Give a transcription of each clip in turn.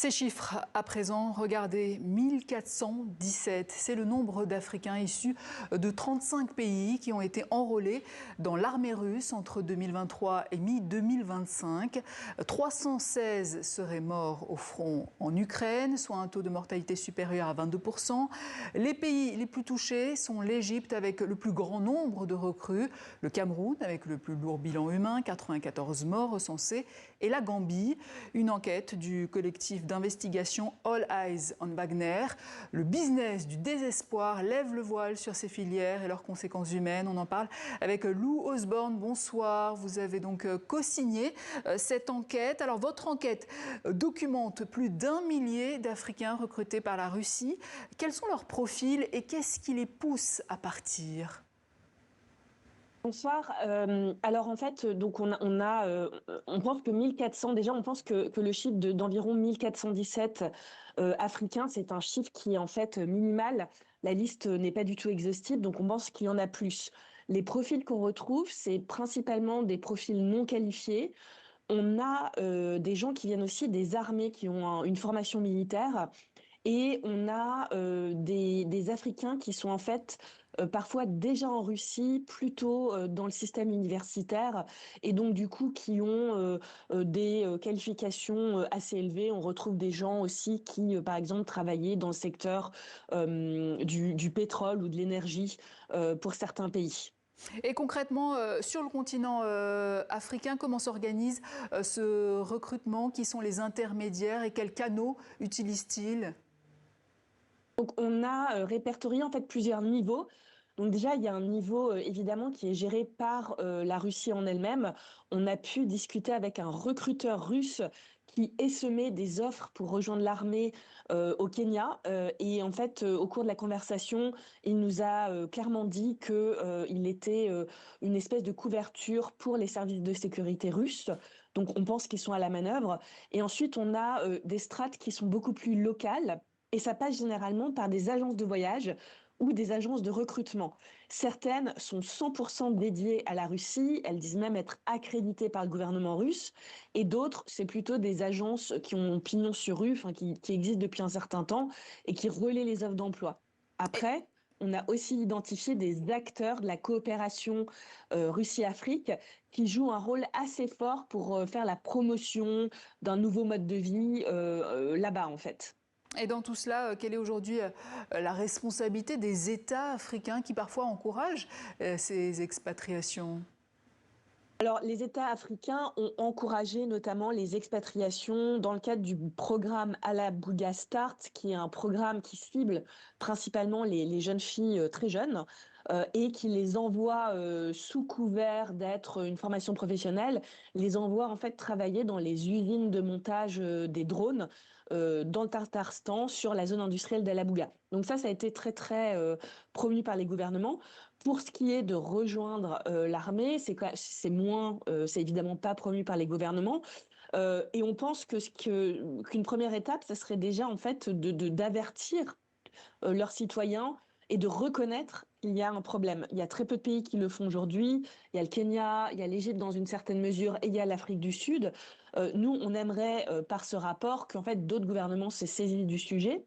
Ces chiffres, à présent, regardez, 1417, c'est le nombre d'Africains issus de 35 pays qui ont été enrôlés dans l'armée russe entre 2023 et mi-2025. 316 seraient morts au front en Ukraine, soit un taux de mortalité supérieur à 22%. Les pays les plus touchés sont l'Égypte avec le plus grand nombre de recrues, le Cameroun avec le plus lourd bilan humain, 94 morts recensés, et la Gambie. Une enquête du collectif d'investigation All Eyes on Wagner. Le business du désespoir lève le voile sur ces filières et leurs conséquences humaines. On en parle avec Lou Osborne. Bonsoir. Vous avez donc co-signé cette enquête. Alors votre enquête documente plus d'1 millier d'Africains recrutés par la Russie. Quels sont leurs profils et qu'est-ce qui les pousse à partir ? Bonsoir. Alors en fait, donc on pense que 1400, déjà on pense que le chiffre d'environ 1417 Africains, c'est un chiffre qui est en fait minimal. La liste n'est pas du tout exhaustive, donc on pense qu'il y en a plus. Les profils qu'on retrouve, c'est principalement des profils non qualifiés. On a des gens qui viennent aussi des armées, qui ont une formation militaire. Et on a des Africains qui sont en fait parfois déjà en Russie, plutôt dans le système universitaire, et donc du coup qui ont des qualifications assez élevées. On retrouve des gens aussi qui, par exemple, travaillaient dans le secteur du pétrole ou de l'énergie pour certains pays. Et concrètement, sur le continent africain, comment s'organise ce recrutement? Qui sont les intermédiaires et quels canaux utilisent-ils? Donc, on a répertorié en fait plusieurs niveaux. Donc déjà, il y a un niveau évidemment qui est géré par la Russie en elle-même. On a pu discuter avec un recruteur russe qui échemait des offres pour rejoindre l'armée au Kenya. Et en fait, au cours de la conversation, il nous a clairement dit que il était une espèce de couverture pour les services de sécurité russes. Donc on pense qu'ils sont à la manœuvre. Et ensuite, on a des strates qui sont beaucoup plus locales. Et ça passe généralement par des agences de voyage ou des agences de recrutement. Certaines sont 100% dédiées à la Russie, elles disent même être accréditées par le gouvernement russe, et d'autres, c'est plutôt des agences qui ont pignon sur rue, enfin qui existent depuis un certain temps et qui relaient les offres d'emploi. Après, on a aussi identifié des acteurs de la coopération Russie-Afrique qui jouent un rôle assez fort pour faire la promotion d'un nouveau mode de vie là-bas en fait. Et dans tout cela, quelle est aujourd'hui la responsabilité des États africains qui parfois encouragent ces expatriations ? Alors, les États africains ont encouragé notamment les expatriations dans le cadre du programme Alabuga Start, qui est un programme qui cible principalement les jeunes filles très jeunes et qui les envoie sous couvert d'être une formation professionnelle, les envoie en fait travailler dans les usines de montage des drones dans le Tatarstan sur la zone industrielle d'Alabuga. Donc ça a été très très promu par les gouvernements. Pour ce qui est de rejoindre l'armée, c'est évidemment pas promu par les gouvernements. Et on pense qu'une première étape, ça serait déjà en fait d'avertir leurs citoyens et de reconnaître qu'il y a un problème. Il y a très peu de pays qui le font aujourd'hui. Il y a le Kenya, il y a l'Égypte dans une certaine mesure, et il y a l'Afrique du Sud. Nous, on aimerait par ce rapport qu'en fait d'autres gouvernements se saisissent du sujet.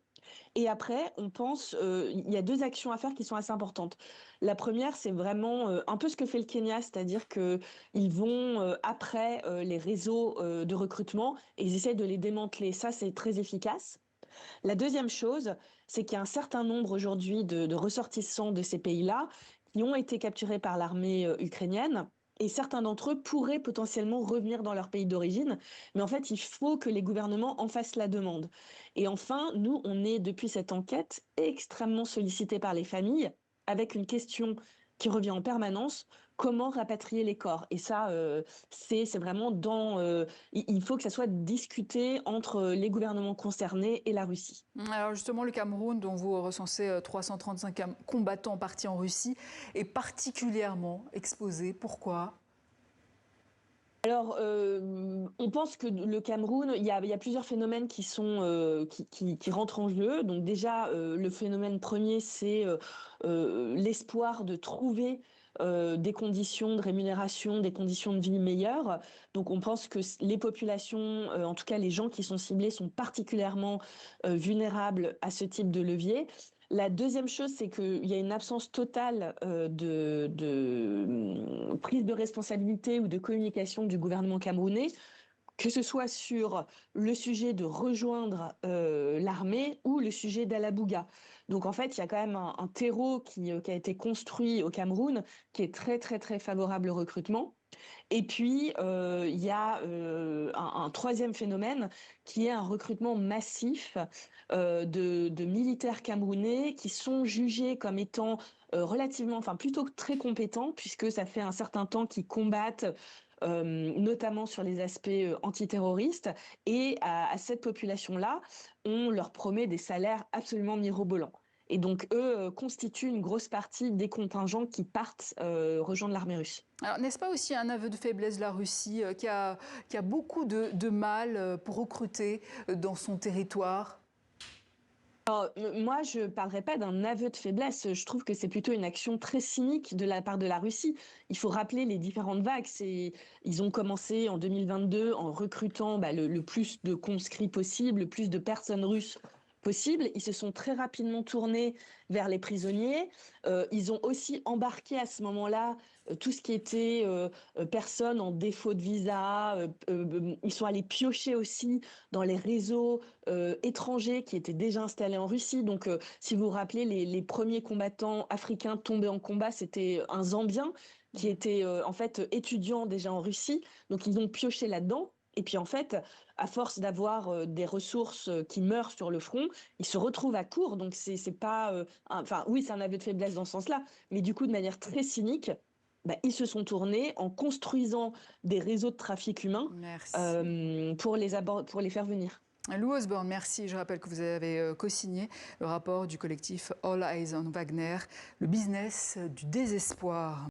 Et après, on pense, il y a deux actions à faire qui sont assez importantes. La première, c'est vraiment un peu ce que fait le Kenya, c'est-à-dire que ils vont après les réseaux de recrutement et ils essaient de les démanteler. Ça, c'est très efficace. La deuxième chose, c'est qu'il y a un certain nombre aujourd'hui de ressortissants de ces pays-là qui ont été capturés par l'armée ukrainienne. Et certains d'entre eux pourraient potentiellement revenir dans leur pays d'origine. Mais en fait, il faut que les gouvernements en fassent la demande. Et enfin, nous, on est, depuis cette enquête, extrêmement sollicités par les familles avec une question qui revient en permanence, comment rapatrier les corps? Et ça, c'est vraiment il faut que ça soit discuté entre les gouvernements concernés et la Russie. Alors justement, le Cameroun, dont vous recensez 335 combattants partis en Russie, est particulièrement exposé. Pourquoi ? Alors, on pense que le Cameroun, il y a plusieurs phénomènes qui rentrent en jeu. Donc déjà, le phénomène premier, c'est l'espoir de trouver des conditions de rémunération, des conditions de vie meilleures. Donc on pense que les populations, en tout cas les gens qui sont ciblés, sont particulièrement vulnérables à ce type de levier. La deuxième chose, c'est qu'il y a une absence totale de prise de responsabilité ou de communication du gouvernement camerounais, que ce soit sur le sujet de rejoindre l'armée ou le sujet d'Alabouga. Donc en fait, il y a quand même un terreau qui a été construit au Cameroun qui est très très très favorable au recrutement. Et puis, il y a un troisième phénomène qui est un recrutement massif de militaires camerounais qui sont jugés comme étant relativement, enfin plutôt très compétents, puisque ça fait un certain temps qu'ils combattent, notamment sur les aspects antiterroristes. Et à cette population-là, on leur promet des salaires absolument mirobolants. Et donc, eux constituent une grosse partie des contingents qui partent rejoindre l'armée russe. Alors, n'est-ce pas aussi un aveu de faiblesse de la Russie qui a beaucoup de mal pour recruter dans son territoire? Alors, moi, je ne parlerai pas d'un aveu de faiblesse. Je trouve que c'est plutôt une action très cynique de la part de la Russie. Il faut rappeler les différentes vagues. Ils ont commencé en 2022 en recrutant le plus de conscrits possible, le plus de personnes russes possible. Ils se sont très rapidement tournés vers les prisonniers. Ils ont aussi embarqué à ce moment-là tout ce qui était personnes en défaut de visa. Ils sont allés piocher aussi dans les réseaux étrangers qui étaient déjà installés en Russie. Donc, si vous vous rappelez, les premiers combattants africains tombés en combat, c'était un Zambien qui était en fait étudiant déjà en Russie. Donc, ils ont pioché là-dedans. Et puis en fait, à force d'avoir des ressources qui meurent sur le front, ils se retrouvent à court. Donc c'est pas, enfin oui, c'est un aveu de faiblesse dans ce sens-là, mais du coup de manière très cynique, ils se sont tournés en construisant des réseaux de trafic humain pour les faire venir. Lou Osborne, merci. Je rappelle que vous avez co-signé le rapport du collectif All Eyes on Wagner, le business du désespoir.